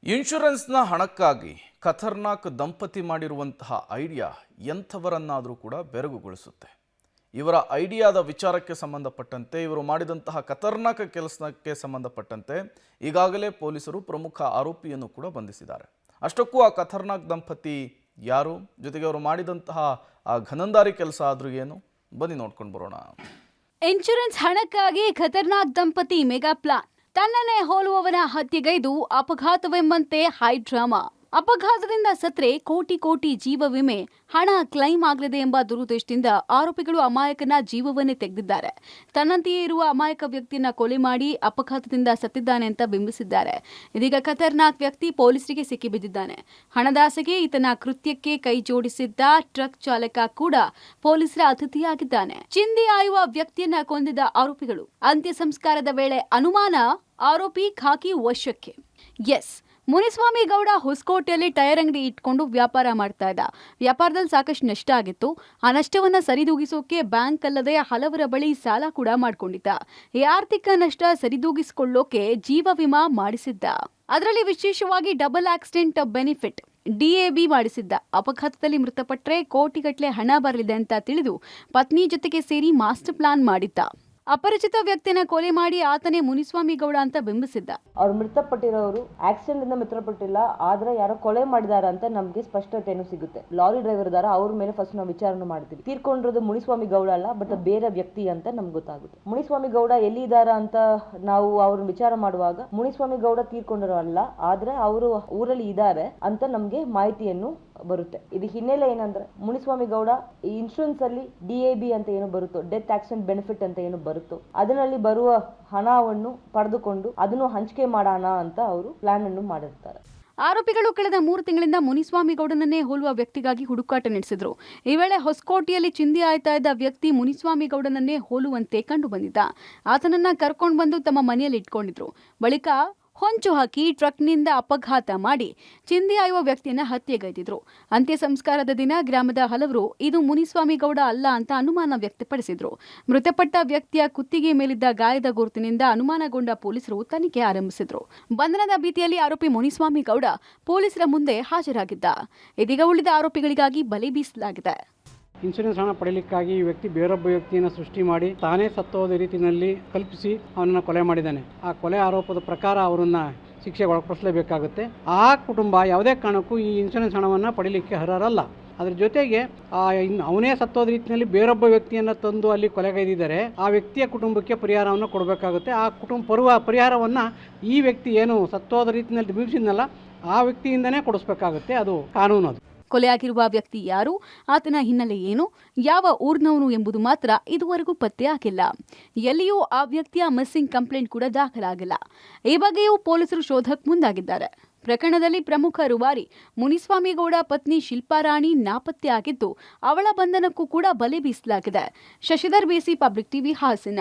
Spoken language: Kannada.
ಇನ್ಶೂರೆನ್ಸ್ನ ಹಣಕ್ಕಾಗಿ ಖತರ್ನಾಕ್ ದಂಪತಿ ಮಾಡಿರುವಂತಹ ಐಡಿಯಾ ಎಂಥವರನ್ನಾದರೂ ಕೂಡ ಬೆರಗುಗೊಳಿಸುತ್ತೆ. ಇವರ ಐಡಿಯಾದ ವಿಚಾರಕ್ಕೆ ಸಂಬಂಧಪಟ್ಟಂತೆ ಇವರು ಮಾಡಿದಂತಹ ಖತರ್ನಾಕ್ ಕೆಲಸಕ್ಕೆ ಸಂಬಂಧಪಟ್ಟಂತೆ ಈಗಾಗಲೇ ಪೊಲೀಸರು ಪ್ರಮುಖ ಆರೋಪಿಯನ್ನು ಕೂಡ ಬಂಧಿಸಿದ್ದಾರೆ. ಅಷ್ಟಕ್ಕೂ ಆ ಖತರ್ನಾಕ್ ದಂಪತಿ ಯಾರು, ಜೊತೆಗೆ ಅವರು ಮಾಡಿದಂತಹ ಆ ಘನಂದಾರಿ ಕೆಲಸ ಆದರೂ ಏನು, ಬನ್ನಿ ನೋಡ್ಕೊಂಡು ಬರೋಣ. ಇನ್ಶೂರೆನ್ಸ್ ಹಣಕ್ಕಾಗಿ ಖತರ್ನಾಕ್ ದಂಪತಿ ಮೆಗಾ ಪ್ಲಾನ್. ತನ್ನನ್ನೇ ಹೋಲುವವನ ಹತ್ಯೆಗೈದು ಅಪಘಾತವೆಂಬಂತೆ ಹೈ ಡ್ರಾಮಾ. ಅಪಘಾತದಿಂದ ಸತ್ರೆ ಕೋಟಿ ಕೋಟಿ ಜೀವ ವಿಮೆ ಹಣ ಕ್ಲೈಮ್ ಆಗಲಿದೆ ಎಂಬ ದುರುದ್ದೇಶದಿಂದ ಆರೋಪಿಗಳು ಅಮಾಯಕನ ಜೀವವನ್ನೇ ತೆಗೆದಿದ್ದಾರೆ. ತನ್ನಂತೆಯೇ ಇರುವ ಅಮಾಯಕ ವ್ಯಕ್ತಿಯನ್ನ ಕೊಲೆ ಮಾಡಿ ಅಪಘಾತದಿಂದ ಸತ್ತಿದ್ದಾನೆ ಅಂತ ಬಿಂಬಿಸಿದ್ದಾರೆ. ಇದೀಗ ಖತರ್ನಾಕ್ ವ್ಯಕ್ತಿ ಪೊಲೀಸರಿಗೆ ಸಿಕ್ಕಿಬಿದ್ದಿದ್ದಾನೆ. ಹಣದಾಸೆಗೆ ಈತನ ಕೃತ್ಯಕ್ಕೆ ಕೈ ಜೋಡಿಸಿದ್ದ ಟ್ರಕ್ ಚಾಲಕ ಕೂಡ ಪೊಲೀಸರ ಅತಿಥಿಯಾಗಿದ್ದಾನೆ. ಚಿಂದಿ ಆಯುವ ವ್ಯಕ್ತಿಯನ್ನ ಕೊಂದಿದ್ದ ಆರೋಪಿಗಳು. ಅಂತ್ಯ ಸಂಸ್ಕಾರದ ವೇಳೆ ಅನುಮಾನ, ಆರೋಪಿ ಖಾಕಿ ವಶಕ್ಕೆ. ಎಸ್, ಮುನಿಸ್ವಾಮಿ ಗೌಡ ಹೊಸಕೋಟೆಯಲ್ಲಿ ಟೈರ್ ಅಂಗಡಿ ಇಟ್ಕೊಂಡು ವ್ಯಾಪಾರ ಮಾಡ್ತಾ ಇದ್ದ. ವ್ಯಾಪಾರದಲ್ಲಿ ಸಾಕಷ್ಟು ನಷ್ಟ ಆಗಿತ್ತು. ಆ ನಷ್ಟವನ್ನ ಸರಿದೂಗಿಸೋಕೆ ಬ್ಯಾಂಕ್ ಅಲ್ಲದೆ ಹಲವರ ಬಳಿ ಸಾಲ ಕೂಡ ಮಾಡ್ಕೊಂಡಿದ್ದ. ಈ ಆರ್ಥಿಕ ನಷ್ಟ ಸರಿದೂಗಿಸಿಕೊಳ್ಳೋಕೆ ಜೀವ ವಿಮಾ ಮಾಡಿಸಿದ್ದ. ಅದರಲ್ಲಿ ವಿಶೇಷವಾಗಿ ಡಬಲ್ ಆಕ್ಸಿಡೆಂಟ್ ಬೆನಿಫಿಟ್ DAB ಮಾಡಿಸಿದ್ದ. ಅಪಘಾತದಲ್ಲಿ ಮೃತಪಟ್ಟರೆ ಕೋಟಿಗಟ್ಟಲೆ ಹಣ ಬರಲಿದೆ ಅಂತ ತಿಳಿದು ಪತ್ನಿ ಜೊತೆಗೆ ಸೇರಿ ಮಾಸ್ಟರ್ ಪ್ಲಾನ್ ಮಾಡಿದ್ದ. ಅಪರಿಚಿತ ವ್ಯಕ್ತಿನ ಕೊಲೆ ಮಾಡಿ ಆತನೇ ಮುನಿಸ್ವಾಮಿ ಗೌಡ ಅಂತ ಬಿಂಬಿಸಿದ್ದ. ಅವ್ರು ಮೃತಪಟ್ಟಿರೋರು ಆಕ್ಸಿಡೆಂಟ್ ಇಂದ ಮೃತಪಟ್ಟಿಲ್ಲ, ಆದ್ರೆ ಯಾರೋ ಕೊಲೆ ಮಾಡಿದಾರ ಅಂತ ನಮ್ಗೆ ಸ್ಪಷ್ಟತೆಯನ್ನು ಸಿಗುತ್ತೆ. ಲಾರಿ ಡ್ರೈವರ್ ಇದಾರ, ಅವ್ರ ಮೇಲೆ ಫಸ್ಟ್ ನಾವು ವಿಚಾರಣೆ ಮಾಡ್ತೀವಿ. ತೀರ್ಕೊಂಡಿರೋದು ಮುನಿಸ್ವಾಮಿ ಗೌಡ ಅಲ್ಲ, ಬಟ್ ಬೇರೆ ವ್ಯಕ್ತಿ ಅಂತ ನಮ್ಗೆ ಗೊತ್ತಾಗುತ್ತೆ. ಮುನಿಸ್ವಾಮಿ ಗೌಡ ಎಲ್ಲಿ ಇದಾರ ಅಂತ ನಾವು ಅವ್ರನ್ನ ವಿಚಾರ ಮಾಡುವಾಗ ಮುನಿಸ್ವಾಮಿ ಗೌಡ ತೀರ್ಕೊಂಡಿರೋ ಅಲ್ಲ, ಆದ್ರೆ ಅವರು ಊರಲ್ಲಿ ಇದ್ದಾರೆ ಅಂತ ನಮ್ಗೆ ಮಾಹಿತಿಯನ್ನು ಬರುತ್ತೆ. ಇದು ಹಿನ್ನೆಲೆ ಏನಂದ್ರೆ ಮುನಿಸ್ವಾಮಿ ಗೌಡ ಇನ್ಶೂರೆನ್ಸ್ ಅಲ್ಲಿ DAB ಅಂತ ಏನು ಬರುತ್ತೋ, ಡೆತ್ ಆಕ್ಸಿಡೆಂಟ್ ಬೆನಿಫಿಟ್ ಅಂತ ಏನು ಬರುತ್ತೋ, ಅದರಲ್ಲಿ ಬರುವ ಹಣವನ್ನು ಪಡೆದುಕೊಂಡು ಅದನ್ನು ಹಂಚಿಕೆ ಮಾಡೋಣ ಅಂತ ಅವರು ಪ್ಲಾನ್ ಅನ್ನು ಮಾಡಿರ್ತಾರೆ. ಆರೋಪಿಗಳು ಕಳೆದ 3 ತಿಂಗಳಿಂದ ಮುನಿಸ್ವಾಮಿ ಗೌಡನನ್ನೇ ಹೋಲುವ ವ್ಯಕ್ತಿಗಾಗಿ ಹುಡುಕಾಟ ನಡೆಸಿದ್ರು. ಈ ವೇಳೆ ಹೊಸಕೋಟೆಯಲ್ಲಿ ಚಿಂದಿ ಆಯ್ತಾ ಇದ್ದ ವ್ಯಕ್ತಿ ಮುನಿಸ್ವಾಮಿ ಗೌಡನನ್ನೇ ಹೋಲುವಂತೆ ಕಂಡು ಬಂದಿದ್ದ. ಆತನನ್ನ ಕರ್ಕೊಂಡು ಬಂದು ತಮ್ಮ ಮನೆಯಲ್ಲಿ ಇಟ್ಕೊಂಡಿದ್ರು. ಬಳಿಕ ಹೊಂಚು ಹಾಕಿ ಟ್ರಕ್ನಿಂದ ಅಪಘಾತ ಮಾಡಿ ಚಿಂದಿ ಆಯುವ ವ್ಯಕ್ತಿಯನ್ನ ಹತ್ಯೆಗೈದಿದ್ರು. ಅಂತ್ಯ ಸಂಸ್ಕಾರದ ದಿನ ಗ್ರಾಮದ ಹಲವರು ಇದು ಮುನಿಸ್ವಾಮಿ ಗೌಡ ಅಲ್ಲ ಅಂತ ಅನುಮಾನ ವ್ಯಕ್ತಪಡಿಸಿದ್ರು. ಮೃತಪಟ್ಟ ವ್ಯಕ್ತಿಯ ಕುತ್ತಿಗೆ ಮೇಲಿದ್ದ ಗಾಯದ ಗುರುತಿನಿಂದ ಅನುಮಾನಗೊಂಡ ಪೊಲೀಸರು ತನಿಖೆ ಆರಂಭಿಸಿದ್ರು. ಬಂಧನದ ಭೀತಿಯಲ್ಲಿ ಆರೋಪಿ ಮುನಿಸ್ವಾಮಿ ಗೌಡ ಪೊಲೀಸರ ಮುಂದೆ ಹಾಜರಾಗಿದ್ದ. ಇದೀಗ ಉಳಿದ ಆರೋಪಿಗಳಿಗಾಗಿ ಬಲೆ ಬೀಸಲಾಗಿದೆ. ಇನ್ಶೂರೆನ್ಸ್ ಹಣ ಪಡೆಯಲಿಕ್ಕಾಗಿ ಈ ವ್ಯಕ್ತಿ ಬೇರೊಬ್ಬ ವ್ಯಕ್ತಿಯನ್ನು ಸೃಷ್ಟಿ ಮಾಡಿ ತಾನೇ ಸತ್ತೋದ ರೀತಿಯಲ್ಲಿ ಕಲ್ಪಿಸಿ ಅವನನ್ನು ಕೊಲೆ ಮಾಡಿದ್ದಾನೆ. ಆ ಕೊಲೆ ಆರೋಪದ ಪ್ರಕಾರ ಅವರನ್ನ ಶಿಕ್ಷೆಗೆ ಒಳಪಡಿಸಲೇಬೇಕಾಗುತ್ತೆ. ಆ ಕುಟುಂಬ ಯಾವುದೇ ಕಾರಣಕ್ಕೂ ಈ ಇನ್ಶೂರೆನ್ಸ್ ಹಣವನ್ನು ಪಡೀಲಿಕ್ಕೆ ಅರ್ಹರಲ್ಲ. ಅದ್ರ ಜೊತೆಗೆ ಅವನೇ ಸತ್ತೋದ ರೀತಿಯಲ್ಲಿ ಬೇರೊಬ್ಬ ವ್ಯಕ್ತಿಯನ್ನು ತಂದು ಅಲ್ಲಿ ಕೊಲೆಗೈದಿದ್ದಾರೆ. ಆ ವ್ಯಕ್ತಿಯ ಕುಟುಂಬಕ್ಕೆ ಪರಿಹಾರವನ್ನು ಕೊಡಬೇಕಾಗುತ್ತೆ. ಆ ಪರಿಹಾರವನ್ನು ಈ ವ್ಯಕ್ತಿ ಏನು ಸತ್ತೋದ ರೀತಿಯಲ್ಲಿ ಬಿಂಬಿಸಿದ್ನಲ್ಲ ಆ ವ್ಯಕ್ತಿಯಿಂದನೇ ಕೊಡಿಸ್ಬೇಕಾಗುತ್ತೆ. ಅದು ಕಾನೂನು. ಅದು ಕೊಲೆಯಾಗಿರುವ ವ್ಯಕ್ತಿ ಯಾರು, ಆತನ ಹಿನ್ನೆಲೆ ಏನು, ಯಾವ ಊರಿನವನು ಎಂಬುದು ಮಾತ್ರ ಇದುವರೆಗೂ ಪತ್ತೆ ಆಗಿಲ್ಲ. ಎಲ್ಲಿಯೂ ಆ ವ್ಯಕ್ತಿಯ ಮಿಸ್ಸಿಂಗ್ ಕಂಪ್ಲೇಂಟ್ ಕೂಡ ದಾಖಲಾಗಿಲ್ಲ. ಈ ಬಗ್ಗೆಯೂ ಪೊಲೀಸರು ಶೋಧಕ್ಕೆ ಮುಂದಾಗಿದ್ದಾರೆ. ಪ್ರಕರಣದಲ್ಲಿ ಪ್ರಮುಖ ರೂವಾರಿ ಮುನಿಸ್ವಾಮಿ ಗೌಡ ಪತ್ನಿ ಶಿಲ್ಪಾರಾಣಿ ನಾಪತ್ತೆ ಆಗಿದ್ದು ಅವಳ ಬಂಧನಕ್ಕೂ ಕೂಡ ಬಲೆ ಬೀಸಲಾಗಿದೆ. Shashidhar BC, public TV, Hassan.